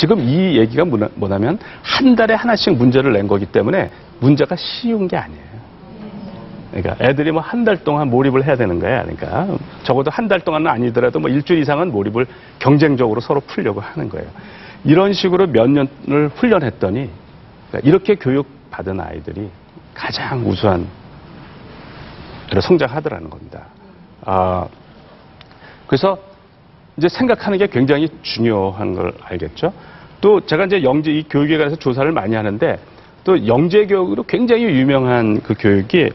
지금 이 얘기가 뭐냐면 한 달에 하나씩 문제를 낸 거기 때문에 문제가 쉬운 게 아니에요. 그러니까 애들이 뭐 한 달 동안 몰입을 해야 되는 거야. 그러니까 적어도 한 달 동안은 아니더라도 뭐 일주일 이상은 몰입을 경쟁적으로 서로 풀려고 하는 거예요. 이런 식으로 몇 년을 훈련했더니 그러니까 이렇게 교육받은 아이들이 가장 우수한 성장하더라는 겁니다. 그래서 이제 생각하는 게 굉장히 중요한 걸 알겠죠. 또 제가 이제 이 교육에 관해서 조사를 많이 하는데 또 영재 교육으로 굉장히 유명한 그 교육이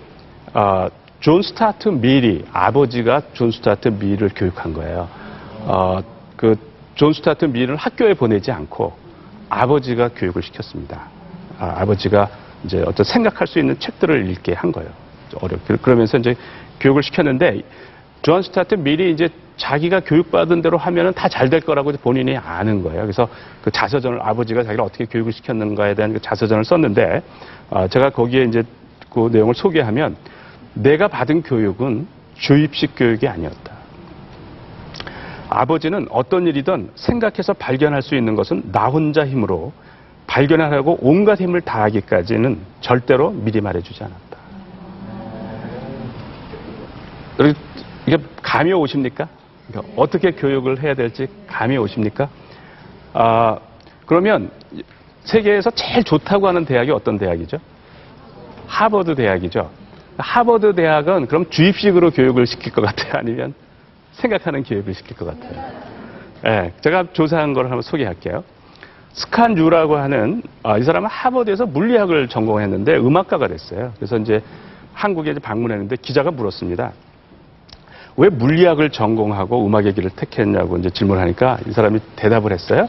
존 스타트 밀이 아버지가 존 스타트 밀을 교육한 거예요. 그 존 스타트 밀을 학교에 보내지 않고 아버지가 교육을 시켰습니다. 아버지가 이제 어떤 생각할 수 있는 책들을 읽게 한 거예요. 어렵게. 그러면서 이제 교육을 시켰는데 존 스타트 밀이 이제 자기가 교육받은 대로 하면은 다 잘 될 거라고 본인이 아는 거예요. 그래서 그 자서전을 아버지가 자기를 어떻게 교육을 시켰는가에 대한 그 자서전을 썼는데 제가 거기에 이제 그 내용을 소개하면 내가 받은 교육은 주입식 교육이 아니었다. 아버지는 어떤 일이든 생각해서 발견할 수 있는 것은 나 혼자 힘으로 발견하려고 온갖 힘을 다하기까지는 절대로 미리 말해주지 않았다. 이게 감이 오십니까? 그러니까 어떻게 교육을 해야 될지 감이 오십니까? 그러면 세계에서 제일 좋다고 하는 대학이 어떤 대학이죠? 하버드 대학이죠. 하버드 대학은 그럼 주입식으로 교육을 시킬 것 같아요? 아니면 생각하는 교육을 시킬 것 같아요? 네, 제가 조사한 걸 한번 소개할게요. 스칸 유라고 하는 이 사람은 하버드에서 물리학을 전공했는데 음악가가 됐어요. 그래서 이제 한국에 이제 방문했는데 기자가 물었습니다. 왜 물리학을 전공하고 음악의 길을 택했냐고 이제 질문하니까 이 사람이 대답을 했어요.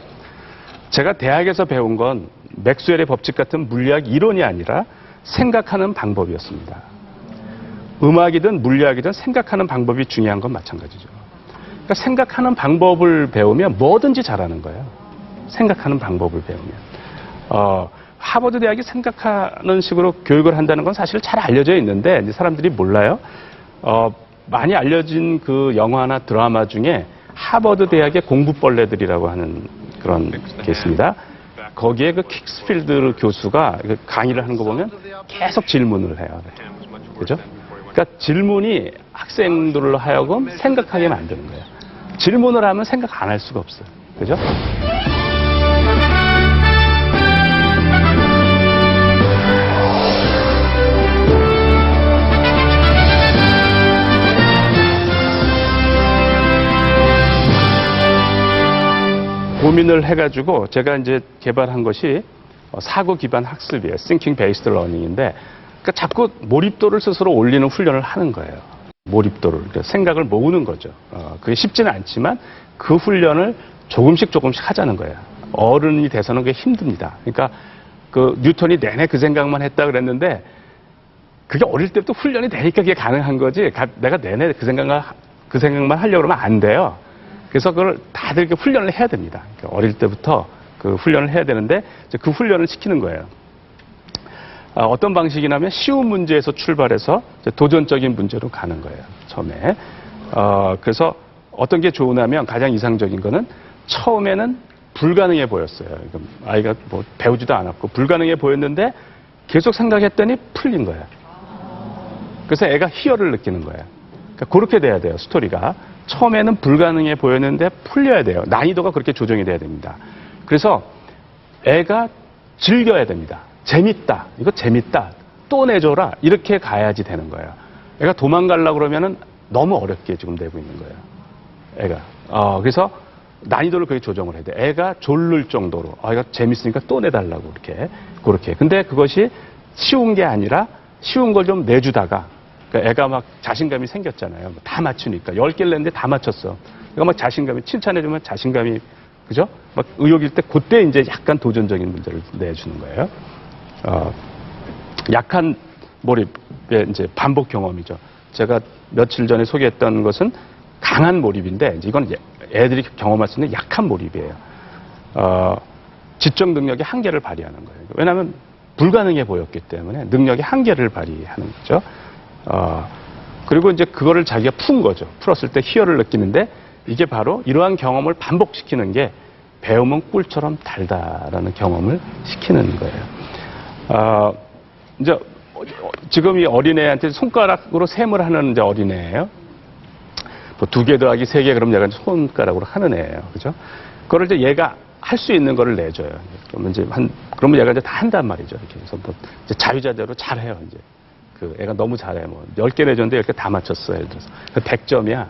제가 대학에서 배운 건 맥스웰의 법칙 같은 물리학 이론이 아니라 생각하는 방법이었습니다. 음악이든 물리학이든 생각하는 방법이 중요한 건 마찬가지죠. 그러니까 생각하는 방법을 배우면 뭐든지 잘하는 거예요. 생각하는 방법을 배우면. 하버드 대학이 생각하는 식으로 교육을 한다는 건 사실 잘 알려져 있는데 이제 사람들이 몰라요. 많이 알려진 그 영화나 드라마 중에 하버드 대학의 공부벌레들이라고 하는 그런 게 있습니다. 거기에 그 킥스필드 교수가 강의를 하는 거 보면 계속 질문을 해요. 그죠? 그러니까 질문이 학생들로 하여금 생각하게 만드는 거예요. 질문을 하면 생각 안 할 수가 없어요. 그죠? 고민을 해가지고 제가 이제 개발한 것이 사고 기반 학습이에요. Thinking Based Learning인데, 그러니까 자꾸 몰입도를 스스로 올리는 훈련을 하는 거예요. 몰입도를. 그러니까 생각을 모으는 거죠. 그게 쉽지는 않지만 그 훈련을 조금씩 하자는 거예요. 어른이 돼서는 그게 힘듭니다. 그러니까 그 뉴턴이 내내 그 생각만 했다 그랬는데 그게 어릴 때부터 훈련이 되니까 그게 가능한 거지. 내가 내내 그 생각만 하려고 그러면 안 돼요. 그래서 그걸 다들 이렇게 훈련을 해야 됩니다. 그러니까 어릴 때부터 그 훈련을 해야 되는데 그 훈련을 시키는 거예요. 어떤 방식이냐면 쉬운 문제에서 출발해서 도전적인 문제로 가는 거예요. 처음에. 그래서 어떤 게 좋으냐면 가장 이상적인 거는 처음에는 불가능해 보였어요. 아이가 뭐 배우지도 않았고 불가능해 보였는데 계속 생각했더니 풀린 거예요. 그래서 애가 희열을 느끼는 거예요. 그러니까 그렇게 돼야 돼요. 스토리가. 처음에는 불가능해 보였는데 풀려야 돼요. 난이도가 그렇게 조정이 돼야 됩니다. 그래서 애가 즐겨야 됩니다. 재밌다. 이거 재밌다. 또 내줘라. 이렇게 가야지 되는 거예요. 애가 도망가려고 그러면은 너무 어렵게 지금 되고 있는 거예요. 애가. 그래서 난이도를 그렇게 조정을 해야 돼. 애가 졸릴 정도로. 이거 재밌으니까 또 내달라고 그렇게. 근데 그것이 쉬운 게 아니라 쉬운 걸 좀 내주다가 그러니까 애가 막 자신감이 생겼잖아요. 다 맞추니까. 10개를 냈는데 다 맞췄어. 애가 막 자신감이, 칭찬해주면 자신감이, 그죠? 막 의욕일 때 그때 이제 약간 도전적인 문제를 내주는 거예요. 약한 몰입의 이제 반복 경험이죠. 제가 며칠 전에 소개했던 것은 강한 몰입인데, 이건 애들이 경험할 수 있는 약한 몰입이에요. 지적 능력의 한계를 발휘하는 거예요. 왜냐하면 불가능해 보였기 때문에 능력의 한계를 발휘하는 거죠. 그리고 이제 그거를 자기가 푼 거죠. 풀었을 때 희열을 느끼는데 이게 바로 이러한 경험을 반복시키는 게 배우면 꿀처럼 달다라는 경험을 시키는 거예요. 이제 지금 이 어린애한테 손가락으로 셈을 하는 이제 어린애예요. 뭐 2개 더하기 3개 그럼 얘가 손가락으로 하는 애예요. 그죠? 그걸 이제 얘가 할 수 있는 거를 내줘요. 그러면 얘가 이제 다 한단 말이죠. 이렇게 해서 뭐 이제 자유자재로 잘해요. 이제 그 애가 너무 잘해. 뭐 10개 내줬는데 10개 다 맞췄어. 예를 들어서 100점이야.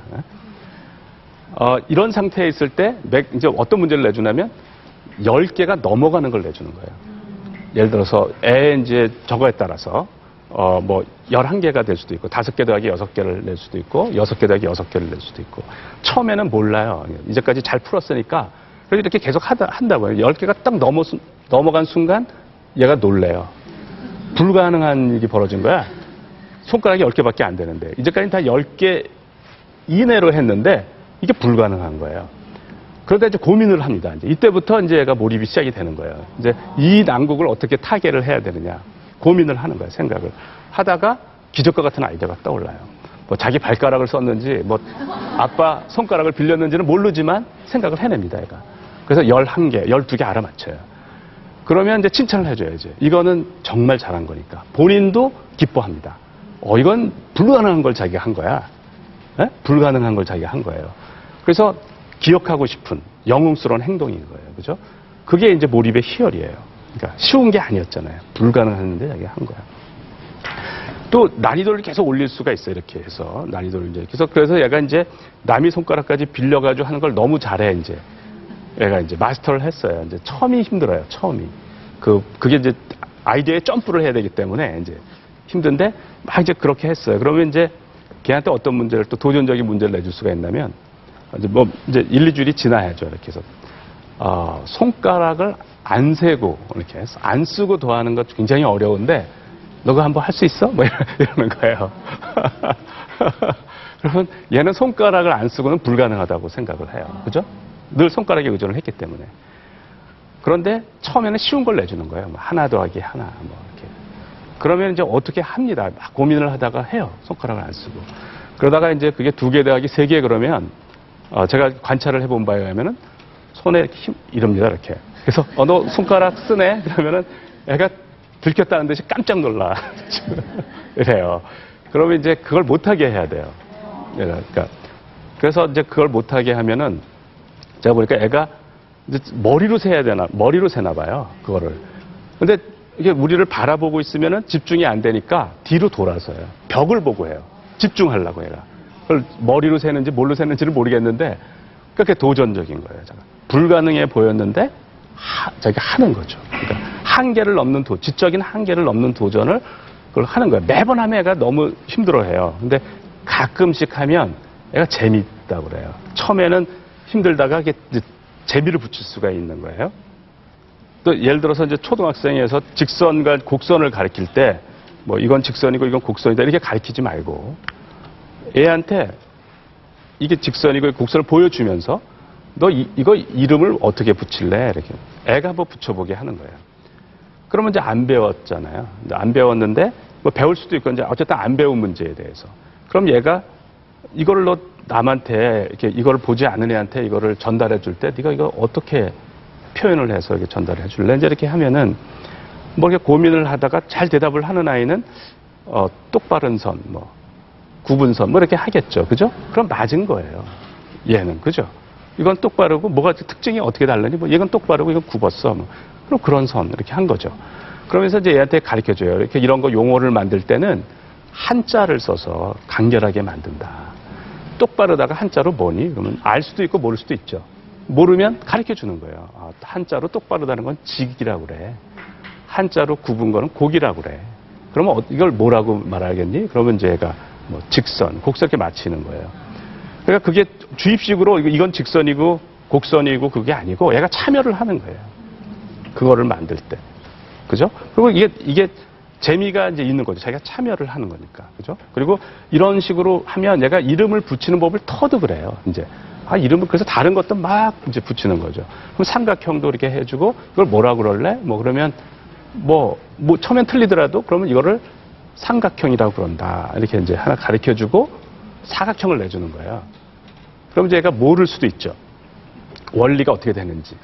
이런 상태에 있을 때 이제 어떤 문제를 내주냐면 10개가 넘어가는 걸 내주는 거예요. 예를 들어서 이제 저거에 따라서 뭐 11개가 될 수도 있고 5개 더하기 6개를 낼 수도 있고 6개 더하기 6개를 낼 수도 있고 처음에는 몰라요. 이제까지 잘 풀었으니까 그래서 이렇게 계속 한다고요. 10개가 딱 넘어간 순간 얘가 놀래요. 불가능한 일이 벌어진 거야. 손가락이 10개밖에 안 되는데 이제까지 다 10개 이내로 했는데 이게 불가능한 거예요. 그러다 이제 고민을 합니다. 이제 이때부터 이제 얘가 몰입이 시작이 되는 거예요. 이제 이 난국을 어떻게 타개를 해야 되느냐 고민을 하는 거예요. 생각을 하다가 기적과 같은 아이디어가 떠올라요. 뭐 자기 발가락을 썼는지 뭐 아빠 손가락을 빌렸는지는 모르지만 생각을 해냅니다. 얘가. 그래서 11개, 12개 알아맞혀요. 그러면 이제 칭찬을 해줘야지. 이거는 정말 잘한 거니까. 본인도 기뻐합니다. 이건 불가능한 걸 자기가 한 거야. 에? 불가능한 걸 자기가 한 거예요. 그래서 기억하고 싶은 영웅스러운 행동인 거예요. 그죠? 그게 이제 몰입의 희열이에요. 그러니까 쉬운 게 아니었잖아요. 불가능했는데 자기가 한 거야. 또 난이도를 계속 올릴 수가 있어요. 이렇게 해서 난이도를 이제 그래서 얘가 이제 남이 손가락까지 빌려가지고 하는 걸 너무 잘해 이제. 얘가 이제 마스터를 했어요. 이제 처음이 힘들어요. 처음이. 그게 이제 아이디어에 점프를 해야 되기 때문에 이제 힘든데 막 이제 그렇게 했어요. 그러면 이제 걔한테 어떤 문제를 또 도전적인 문제를 내줄 수가 있냐면 이제 1, 2줄이 지나야죠. 이렇게 해서 손가락을 안 세고 이렇게 해서 안 쓰고 더하는 것 굉장히 어려운데 너가 한번 할 수 있어? 뭐 이러는 거예요. 그러면 얘는 손가락을 안 쓰고는 불가능하다고 생각을 해요. 그죠? 늘 손가락에 의존을 했기 때문에. 그런데 처음에는 쉬운 걸 내주는 거예요. 뭐 하나 더하기 하나 뭐 이렇게. 그러면 이제 어떻게 합니다. 막 고민을 하다가 해요. 손가락을 안 쓰고. 그러다가 이제 그게 2개 더하기 3개 그러면 제가 관찰을 해본 바에 의하면은 손에 힘 이럽니다. 이렇게. 그래서 너 손가락 쓰네? 그러면은 애가 들켰다는 듯이 깜짝 놀라. 이래요. 그러면 이제 그걸 못하게 해야 돼요. 그러니까. 그래서 이제 그걸 못하게 하면은 제가 보니까 애가 이제 머리로 세나 봐요. 그거를. 근데 이게 우리를 바라보고 있으면은 집중이 안 되니까 뒤로 돌아서요. 벽을 보고 해요. 집중하려고 얘가. 그걸 머리로 세는지 뭘로 세는지를 모르겠는데 그렇게 도전적인 거예요. 제가. 불가능해 보였는데 자기가 하는 거죠. 그러니까 한계를 넘는 지적인 한계를 넘는 도전을 그걸 하는 거예요. 매번 하면 애가 너무 힘들어해요. 근데 가끔씩 하면 애가 재밌다고 그래요. 처음에는 힘들다가 이게 재미를 붙일 수가 있는 거예요. 또 예를 들어서 이제 초등학생에서 직선과 곡선을 가리킬 때 뭐 이건 직선이고 이건 곡선이다 이렇게 가리키지 말고 애한테 이게 직선이고 곡선을 보여주면서 너 이거 이름을 어떻게 붙일래? 이렇게 애가 한번 붙여보게 하는 거예요. 그러면 이제 안 배웠잖아요. 안 배웠는데 뭐 배울 수도 있고 이제 어쨌든 안 배운 문제에 대해서. 그럼 얘가 이거를 너 남한테 이렇게 이거를 보지 않은 애한테 이거를 전달해 줄 때 네가 이거 어떻게 표현을 해서 이렇게 전달해 줄래? 이제 이렇게 하면은 뭐 이렇게 고민을 하다가 잘 대답을 하는 아이는 똑바른 선, 뭐 구분선 뭐 이렇게 하겠죠. 그죠? 그럼 맞은 거예요. 얘는 그죠? 이건 똑바르고 뭐가 특징이 어떻게 다르니? 뭐 이건 똑바르고 이건 굽었어. 뭐. 그럼 그런 선 이렇게 한 거죠. 그러면서 이제 얘한테 가르쳐 줘요. 이렇게 이런 거 용어를 만들 때는 한자를 써서 간결하게 만든다. 똑바르다가 한자로 뭐니? 그러면 알 수도 있고 모를 수도 있죠. 모르면 가르쳐 주는 거예요. 한자로 똑바르다는 건 직이라고 그래. 한자로 굽은 거는 곡이라고 그래. 그러면 이걸 뭐라고 말하겠니? 그러면 이제 얘가 뭐 직선, 곡선 이렇게 맞히는 거예요. 그러니까 그게 주입식으로 이건 직선이고 곡선이고 그게 아니고 얘가 참여를 하는 거예요. 그거를 만들 때. 그죠? 그리고 이게 재미가 이제 있는 거죠. 자기가 참여를 하는 거니까. 그죠? 그리고 이런 식으로 하면 얘가 이름을 붙이는 법을 터득을 해요. 이제. 이름을 그래서 다른 것도 막 이제 붙이는 거죠. 그럼 삼각형도 이렇게 해주고 이걸 뭐라 그럴래? 뭐 그러면 뭐 처음엔 틀리더라도 그러면 이거를 삼각형이라고 그런다. 이렇게 이제 하나 가르쳐 주고 사각형을 내주는 거예요. 그럼 이제 얘가 모를 수도 있죠. 원리가 어떻게 되는지.